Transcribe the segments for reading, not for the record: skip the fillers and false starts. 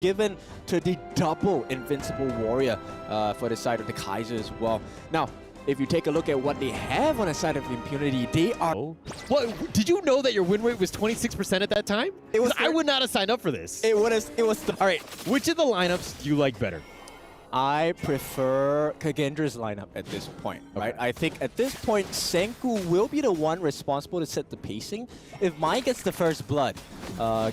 given to the double Invincible Warrior for the side of the Kaiser as well. Now, if you take a look at what they have on the side of Impunity, they are... Oh. What, did you know that your win rate was 26% at that time? It was. I would not have signed up for this. It was. All right, which of the lineups do you like better? I prefer Kagendra's lineup at this point, right? I think at this point, Senku will be the one responsible to set the pacing. If Mai gets the first blood,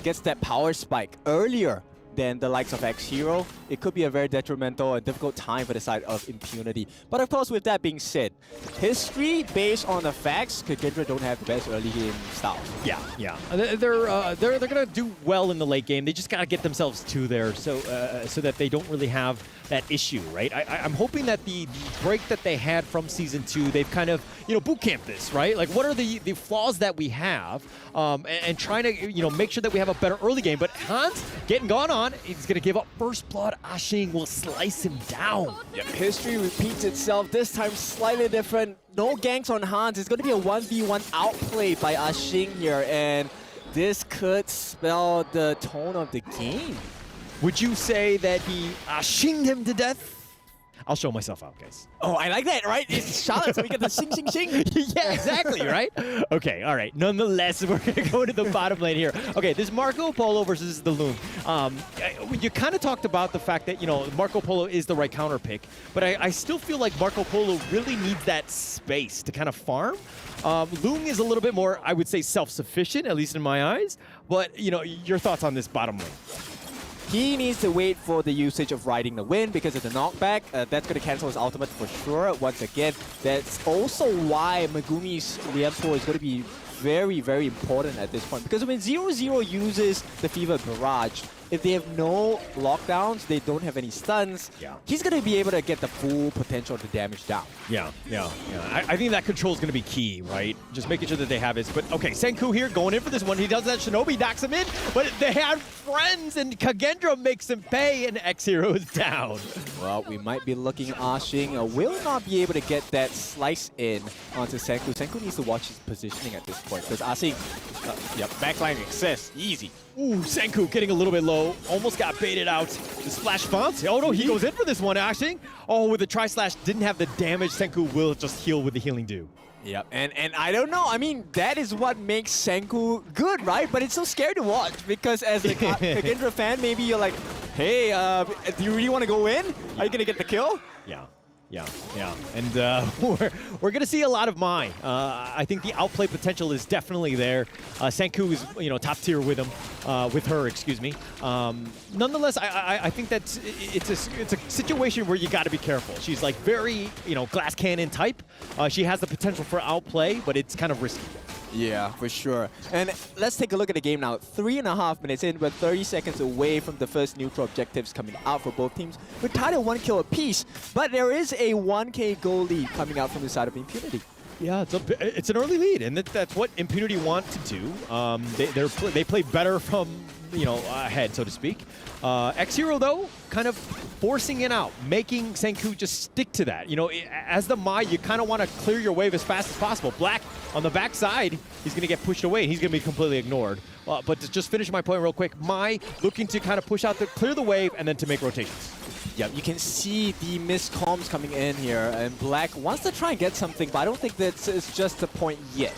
gets that power spike earlier than the likes of X-Hero, it could be a very detrimental and difficult time for the side of Impunity. But of course, with that being said, history based on the facts, Kagendra don't have the best early game style. Yeah. They're gonna do well in the late game. They just gotta get themselves to there, so that they don't really have that issue, right? I'm hoping that the break that they had from Season 2, they've kind of, boot camped this, right? Like, what are the flaws that we have, and trying to, make sure that we have a better early game. But Hans getting gone on, he's gonna give up first blood. Ashing will slice him down. Yeah, history repeats itself, this time slightly different. No ganks on Hans. It's going to be a 1v1 outplay by Ashing here, and this could spell the tone of the game. Would you say that he Ashinged him to death? I'll show myself out, guys. Oh, I like that, right? It's Charlotte, so we get the shing, shing, shing. Yeah, exactly, right? Okay, all right. Nonetheless, we're going to go to the bottom lane here. Okay, this Marco Polo versus the Loom. You kind of talked about the fact that, Marco Polo is the right counter pick, but I still feel like Marco Polo really needs that space to kind of farm. Loom is a little bit more, I would say, self-sufficient, at least in my eyes. But, your thoughts on this bottom lane? He needs to wait for the usage of riding the wind because of the knockback. That's going to cancel his ultimate for sure. Once again, that's also why Megumi's Liempo is going to be very, very important at this point. Because when 0-0 uses the Fever Barrage, if they have no lockdowns, they don't have any stuns, he's going to be able to get the full potential of the damage down. Yeah. I think that control is going to be key, right? Just making sure that they have it. But okay, Senku here going in for this one. He does that. Shinobi knocks him in, but they had friends, and Kagendra makes him pay, and X-Hero is down. Well, we might be looking at Ashing. Will not be able to get that slice in onto Senku. Senku needs to watch his positioning at this point, because Ashing, backline access, easy. Ooh, Senku getting a little bit low. Almost got baited out. The splash bounce. Oh no, he goes in for this one, Ashing. Oh, with the tri-slash, didn't have the damage. Senku will just heal with the healing dew. Yep, and I don't know. I mean, that is what makes Senku good, right? But it's so scary to watch because as a Kagendra fan, maybe you're like, hey, do you really want to go in? Are you going to get the kill? Yeah. And we're going to see a lot of Mai. I think the outplay potential is definitely there. Senku is, top tier with him, with her, excuse me. Nonetheless, I think that it's a situation where you got to be careful. She's like very, glass cannon type. She has the potential for outplay, but it's kind of risky. Yeah, for sure. And let's take a look at the game now. 3.5 minutes in, we're 30 seconds away from the first neutral objectives coming out for both teams. We're tied at 1 kill apiece, but there is a 1k goal lead coming out from the side of Impunity. Yeah, it's an early lead, and that's what Impunity want to do. They play better from ahead, so to speak. X-Hero, though, kind of forcing it out, making Senku just stick to that. As the Mai, you kind of want to clear your wave as fast as possible. Black on the backside, he's going to get pushed away, and he's going to be completely ignored. But to just finish my point real quick, Mai looking to kind of push out, clear the wave, and then to make rotations. Yeah, you can see the missed comms coming in here, and Black wants to try and get something, but I don't think that's just the point yet.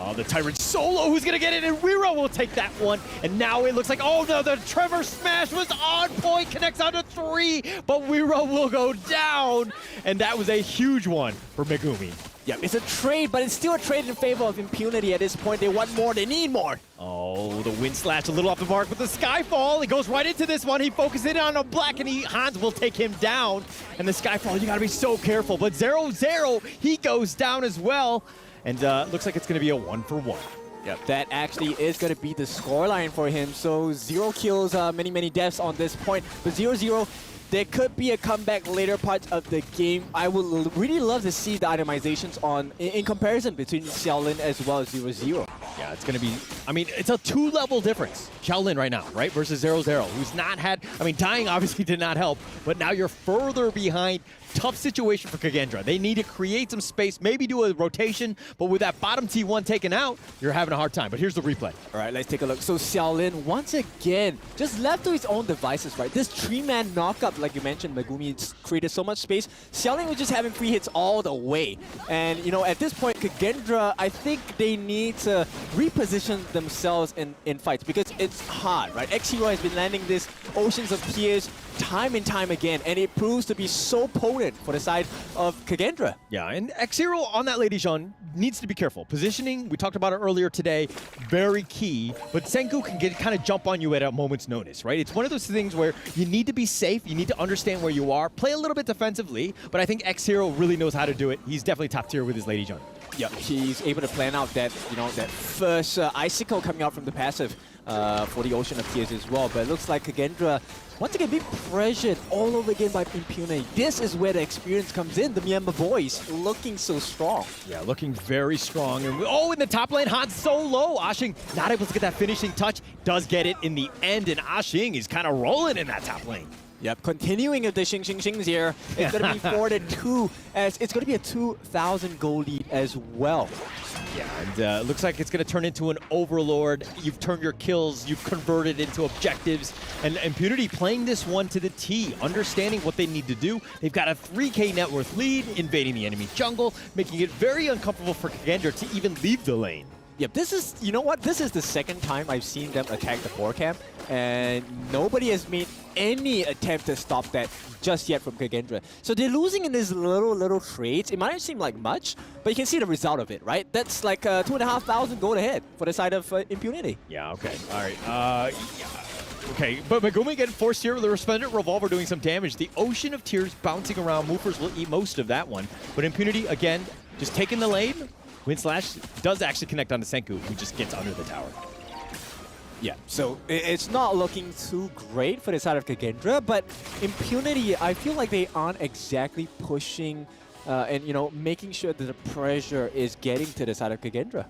Oh, the Tyrant solo, who's gonna get it, and Wiro will take that one. And now it looks like, oh no, the Trevor smash was on point, connects onto 3, but Wiro will go down. And that was a huge one for Megumi. Yeah, it's a trade, but it's still a trade in favor of Impunity at this point. They want more, they need more. Oh, the wind slash a little off the mark with the Skyfall. He goes right into this one. He focuses in on a Black, and Hans will take him down. And the Skyfall, you gotta be so careful. But 0-0, he goes down as well. And looks like it's going to be a 1-for-1. Yep, that actually is going to be the scoreline for him. So 0 kills, many deaths on this point. But 0-0, there could be a comeback later part of the game. I would really love to see the itemizations on in comparison between Xiaolin as well as 0-0. Yeah, it's going to be, I mean, it's a 2-level difference. Xiaolin right now, right, versus 0-0, who's not had, I mean, dying obviously did not help, but now you're further behind. Tough situation for Kagendra. They need to create some space, maybe do a rotation, but with that bottom T1 taken out, you're having a hard time. But here's the replay. All right, let's take a look. So Xiaolin, once again, just left to his own devices, right? This 3-man knockup, like you mentioned, Megumi created so much space. Xiaolin was just having free hits all the way. And, you know, at this point, Kagendra, I think they need to reposition themselves in fights because it's hard, right? X-Hero has been landing this oceans of tears time and time again, and it proves to be so potent for the side of Kagendra. Yeah, and X-Hero on that Lady Jean needs to be careful. Positioning, we talked about it earlier today, very key, but Senku can kind of jump on you at a moment's notice, right? It's one of those things where you need to be safe, you need to understand where you are, play a little bit defensively, but I think X-Hero really knows how to do it. He's definitely top tier with his Lady Jean. Yep, he's able to plan out that, you know, that first icicle coming out from the passive for the Ocean of Tears as well. But it looks like Kagendra, once again, being pressured all over again by Impunity. This is where the experience comes in. The Myanmar boys looking so strong. Yeah, looking very strong. And in the top lane, Han so low. Ashing not able to get that finishing touch. Does get it in the end, and Ashing is kind of rolling in that top lane. Yep, continuing with the Xings here. It's going to be 4-2, as it's going to be a 2,000 goal lead as well. Yeah, and it looks like it's going to turn into an Overlord. You've turned your kills, you've converted into objectives, and Impunity playing this one to the T, understanding what they need to do. They've got a 3K net worth lead, invading the enemy jungle, making it very uncomfortable for Kagendra to even leave the lane. Yep, this is, you know what? This is the second time I've seen them attack the 4 camp, and nobody has made any attempt to stop that just yet from Kagendra. So they're losing in these little trades. It might not seem like much, but you can see the result of it, right? That's like 2,500 gold ahead for the side of Impunity. Yeah, okay. All right. Okay, but Megumi getting forced here with the Resplendent Revolver doing some damage. The Ocean of Tears bouncing around. Movers will eat most of that one. But Impunity, again, just taking the lane. Wind Slash does actually connect onto Senku, who just gets under the tower. Yeah, so it's not looking too great for the side of Kagendra, but Impunity, I feel like they aren't exactly pushing and, you know, making sure that the pressure is getting to the side of Kagendra.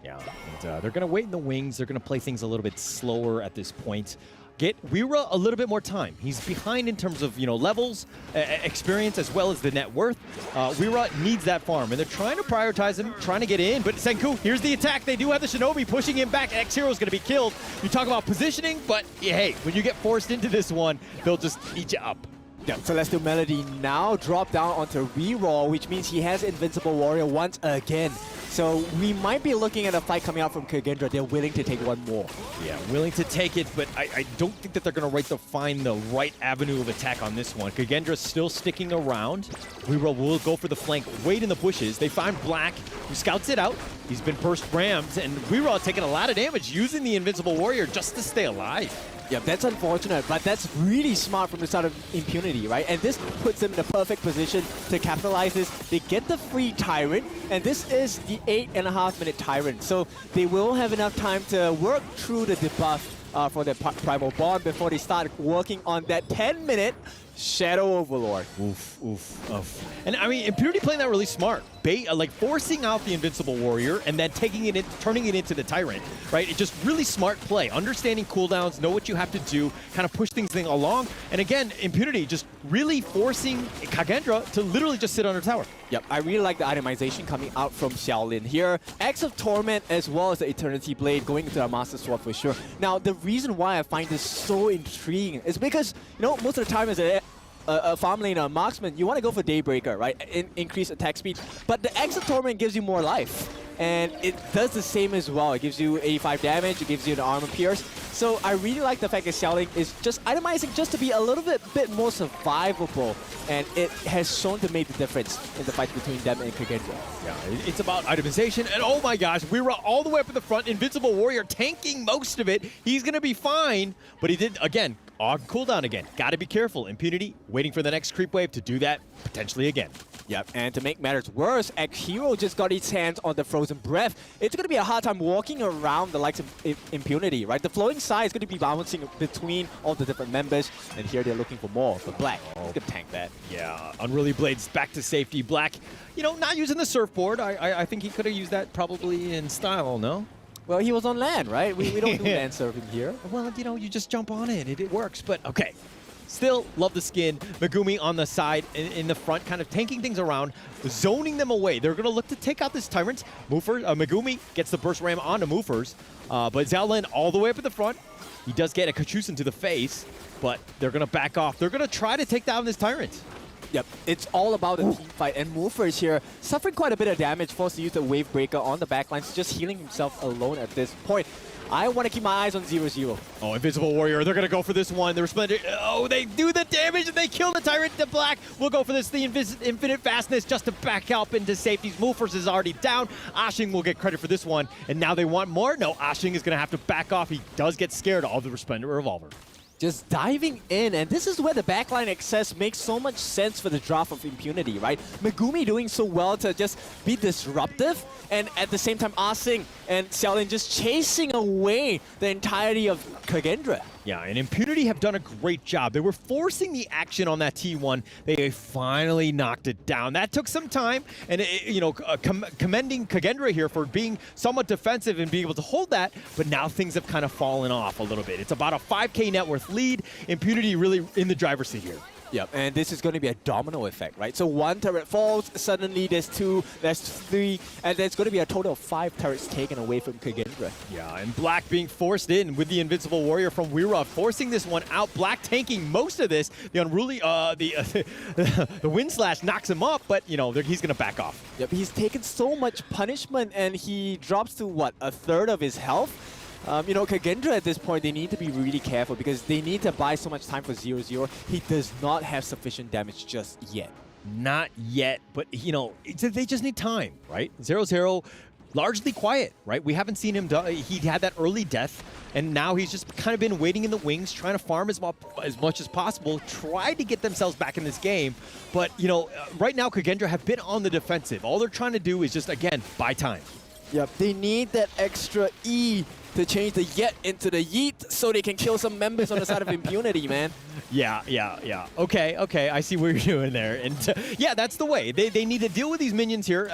Yeah, and they're going to wait in the wings. They're going to play things a little bit slower at this point. Get Weira a little bit more time. He's behind in terms of, you know, levels, experience, as well as the net worth. Weira needs that farm, and they're trying to prioritize him, trying to get in. But Senku, here's the attack. They do have the Shinobi pushing him back. X-Hero's going to be killed. You talk about positioning, but yeah, hey, when you get forced into this one, they'll just eat you up. Yeah, Celestial Melody now drop down onto reroll, which means he has Invincible Warrior once again. So we might be looking at a fight coming out from Kagendra. They're willing to take one more. Yeah, willing to take it, but I don't think that they're going to find the right avenue of attack on this one. Kagendra's still sticking around. Reroll will go for the flank, wait in the bushes. They find Black, who scouts it out. He's been burst rammed, and Reroll taking a lot of damage using the Invincible Warrior just to stay alive. Yeah, that's unfortunate, but that's really smart from the side of Impunity, right? And this puts them in the perfect position to capitalize this. They get the free Tyrant, and this is the 8.5-minute Tyrant. So they will have enough time to work through the debuff for their Primal Bond before they start working on that 10-minute Shadow Overlord. Oof, oof, oof. And I mean, Impunity playing that really smart. Like forcing out the Invincible Warrior and then taking it in, turning it into the Tyrant, right? It's just really smart play. Understanding cooldowns, know what you have to do, kind of push things along. And again, Impunity just really forcing Kagendra to literally just sit on her tower. Yep, I really like the itemization coming out from Xiaolin here. Axe of Torment as well as the Eternity Blade going into our Master Sword for sure. Now, the reason why I find this so intriguing is because, you know, most of the time as a farm lane or a marksman, you want to go for Daybreaker, right? Increase attack speed. But the Axe of Torment gives you more life. And it does the same as well. It gives you 85 damage, it gives you an armor pierce. So I really like the fact that Xiaolin is just itemizing just to be a little bit more survivable. And it has shown to make the difference in the fight between them and Kagendra. Yeah, it's about itemization. And oh my gosh, we were all the way up in the front. Invincible Warrior tanking most of it. He's going to be fine. But he did, again, on cooldown again. Got to be careful. Impunity waiting for the next creep wave to do that potentially again. Yep, and to make matters worse, X-Hero just got its hands on the Frozen Breath. It's going to be a hard time walking around the likes of Impunity, right? The floating side is going to be bouncing between all the different members, and here they're looking for more. But Black, he's going to tank that. Yeah, Unruly Blades back to safety. Black, you know, not using the surfboard. I think he could have used that probably in style, no? Well, he was on land, right? We don't do land surfing here. Well, you know, you just jump on it. It works, but okay. Still love the skin. Megumi on the side, in the front, kind of tanking things around, zoning them away. They're going to look to take out this Tyrant. Megumi gets the burst ram onto Moofers, but Xiaolin all the way up at the front. He does get a Kachusen to the face, but they're going to back off. They're going to try to take down this Tyrant. Yep, it's all about the team fight, and Moofers here suffering quite a bit of damage, forced to use the Wave Breaker on the backlines, just healing himself alone at this point. I want to keep my eyes on 0-0. Oh, Invisible Warrior, they're going to go for this one. They're Splendid. Oh, they do the damage, and they kill the Tyrant to Black. We'll go for this, the Infinite Fastness, just to back up into safeties. Moofers is already down. Ashing will get credit for this one, and now they want more. No, Ashing is going to have to back off. He does get scared of the Resplendent Revolver. Just diving in, and this is where the backline access makes so much sense for the draft of Impunity, right? Megumi doing so well to just be disruptive, and at the same time, Asing and Xiaolin just chasing away the entirety of Kagendra. Yeah, and Impunity have done a great job. They were forcing the action on that T1. They finally knocked it down. That took some time, and you know, commending Kagendra here for being somewhat defensive and being able to hold that, but now things have kind of fallen off a little bit. It's about a 5K net worth lead. Impunity really in the driver's seat here. Yep, and this is going to be a domino effect, right? So one turret falls, suddenly there's 2, there's 3, and there's going to be a total of 5 turrets taken away from Kagendra. Yeah, and Black being forced in with the Invincible Warrior from Weira, forcing this one out. Black tanking most of this. The Unruly, the Wind Slash knocks him up, but, you know, he's going to back off. Yep, he's taken so much punishment, and he drops to, what, a third of his health? You know, Kagendra at this point, they need to be really careful because they need to buy so much time for 0-0. He does not have sufficient damage just yet. Not yet, but, you know, they just need time, right? 0-0, largely quiet, right? We haven't seen him, he had that early death, and now he's just kind of been waiting in the wings, trying to farm as much as possible, tried to get themselves back in this game. But, you know, right now, Kagendra have been on the defensive. All they're trying to do is just, again, buy time. Yep, they need that extra E to change the yet into the yeet so they can kill some members on the side of Impunity, man. Yeah. Okay, I see what you're doing there. And yeah, that's the way. They need to deal with these minions here.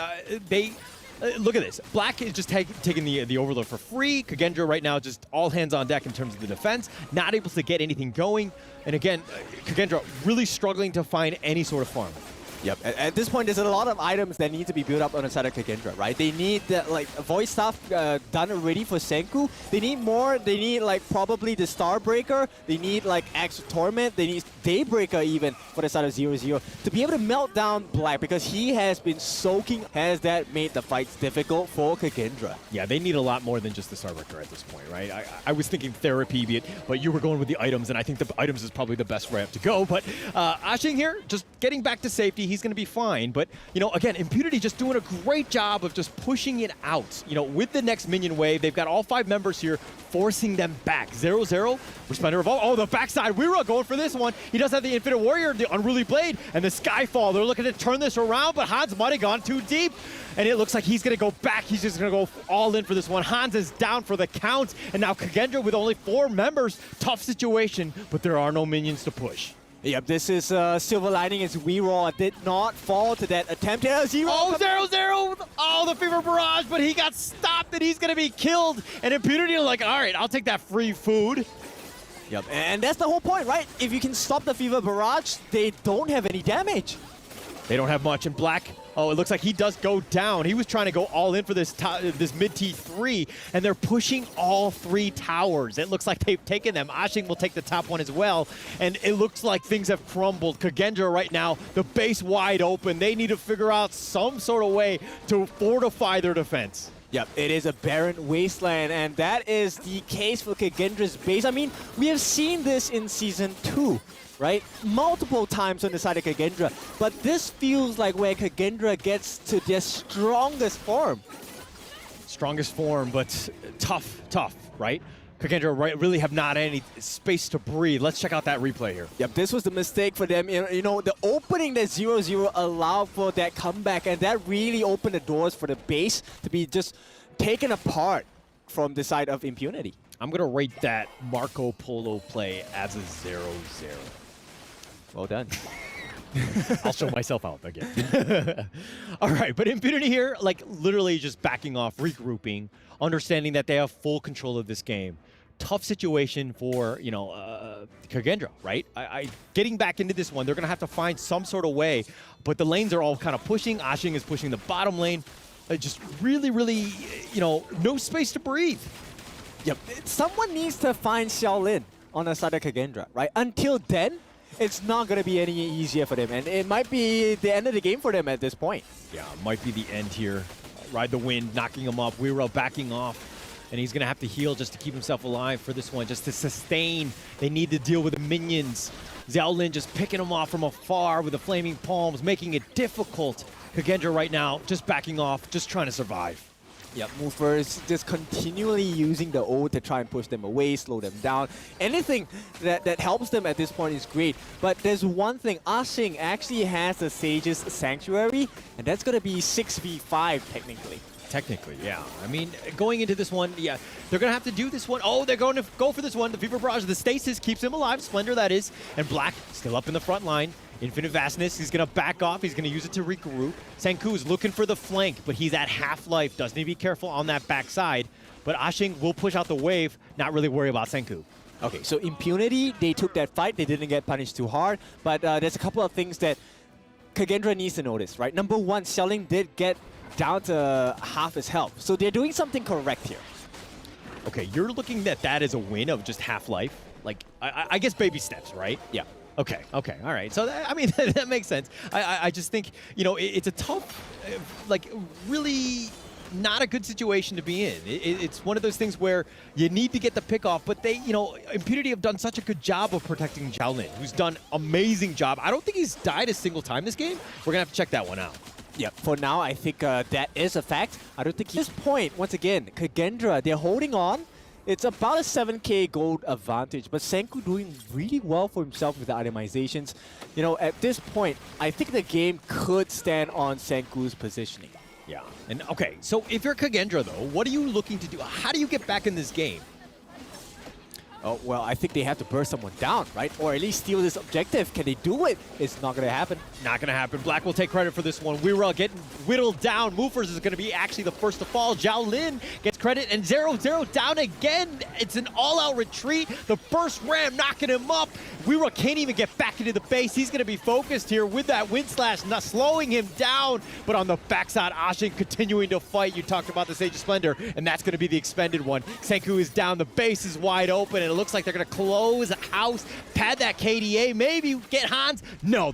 Look at this. Black is just taking the Overload for free. Kagendra right now just all hands on deck in terms of the defense. Not able to get anything going. And again, Kagendra really struggling to find any sort of farm. Yep. At this point, there's a lot of items that need to be built up on the side of Kagendra, right? They need that, like, void stuff done already for Senku. They need more. They need, like, probably the Starbreaker. They need, like, Axe Torment. They need Daybreaker even for the side of 0-0 to be able to melt down Black because he has been soaking. Has that made the fights difficult for Kagendra? Yeah, they need a lot more than just the Starbreaker at this point, right? I was thinking therapy, but you were going with the items, and I think the items is probably the best ramp to go. But Ashing here, just getting back to safety. He's going to be fine, but, you know, again, Impunity just doing a great job of just pushing it out. You know, with the next minion wave, they've got all 5 members here, forcing them back. 0-0, Resplendent Revolver. Oh, the backside, Weira going for this one. He does have the Infinite Warrior, the Unruly Blade, and the Skyfall. They're looking to turn this around, but Hans might have gone too deep, and it looks like he's going to go back. He's just going to go all in for this one. Hans is down for the count, and now Kagendra with only 4 members. Tough situation, but there are no minions to push. Yep, this is silver lining as Weira did not fall to that attempt. Oh, 0-0! Oh, the Fever Barrage, but he got stopped and he's going to be killed. And Impunity are like, all right, I'll take that free food. Yep, and that's the whole point, right? If you can stop the Fever Barrage, they don't have any damage. They don't have much. And Black, oh, it looks like he does go down. He was trying to go all in for this mid T3, and they're pushing all 3 towers. It looks like they've taken them. Ashing will take the top one as well, and it looks like things have crumbled. Kagendra right now, the base wide open. They need to figure out some sort of way to fortify their defense. Yep, it is a barren wasteland, and that is the case for Kagendra's base. I mean, we have seen this in Season 2. Right? Multiple times on the side of Kagendra. But this feels like where Kagendra gets to their strongest form. Strongest form, but tough, right? Kagendra really have not any space to breathe. Let's check out that replay here. Yep, this was the mistake for them. You know, the opening that 0-0 allowed for that comeback, and that really opened the doors for the base to be just taken apart from the side of Impunity. I'm going to rate that Marco Polo play as a 0-0. Well done. I'll show myself out again. All right, but Impunity here, like literally just backing off, regrouping, understanding that they have full control of this game. Tough situation for, you know, Kagendra, right? Getting back into this one, they're going to have to find some sort of way, but the lanes are all kind of pushing. Ashing is pushing the bottom lane. Just really, really, you know, no space to breathe. Yep, someone needs to find Xiaolin on the side of Kagendra, right? Until then, it's not going to be any easier for them, and it might be the end of the game for them at this point. Yeah, might be the end here. Ride the wind, knocking him up. Weiro backing off, and he's going to have to heal just to keep himself alive for this one, just to sustain. They need to deal with the minions. Xiaolin just picking him off from afar with the flaming palms, making it difficult. Kagendra right now just backing off, just trying to survive. Yep, movers just continually using the ult to try and push them away, slow them down. Anything that helps them at this point is great. But there's one thing, Ashing actually has the Sage's Sanctuary, and that's going to be 6v5 technically. Technically, yeah. I mean, going into this one, yeah, they're going to have to do this one. Oh, they're going to go for this one. The Fever Barrage, the Stasis keeps him alive. Splendor, that is. And Black still up in the front line. Infinite Vastness, he's going to back off. He's going to use it to regroup. Senku's looking for the flank, but he's at half-life. Does need to be careful on that backside. But Ashing will push out the wave, not really worry about Senku. Okay, so Impunity, they took that fight. They didn't get punished too hard. But there's a couple of things that Kagendra needs to notice, right? Number one, Xiaolin did get down to half his health. So they're doing something correct here. Okay, you're looking at that as a win of just half-life. Like, I guess baby steps, right? Yeah. Okay, okay, all right. So, I mean, that makes sense. I just think, you know, it's a tough, like, really not a good situation to be in. It's one of those things where you need to get the pick off, but they, you know, Impunity have done such a good job of protecting Xiaolin, who's done amazing job. I don't think he's died a single time this game. We're going to have to check that one out. Yeah, for now, I think that is a fact. I don't think at this point, once again, Kagendra, they're holding on. It's about a 7k gold advantage, but Senku doing really well for himself with the itemizations. You know, at this point, I think the game could stand on Senku's positioning. Yeah, and okay, so if you're Kagendra though, what are you looking to do? How do you get back in this game? Oh, well, I think they have to burst someone down, right? Or at least steal this objective. Can they do it? It's not going to happen. Not going to happen. Black will take credit for this one. Weiro getting whittled down. Movers is going to be actually the first to fall. Xiaolin gets credit, and 0-0 down again. It's an all-out retreat. The burst ram knocking him up. Weiro can't even get back into the base. He's going to be focused here with that wind slash, not slowing him down. But on the backside, Ashing continuing to fight. You talked about the Sage of Splendor, and that's going to be the expended one. Senku is down. The base is wide open, and it looks like they're going to close house, pad that KDA, maybe get Hans. No,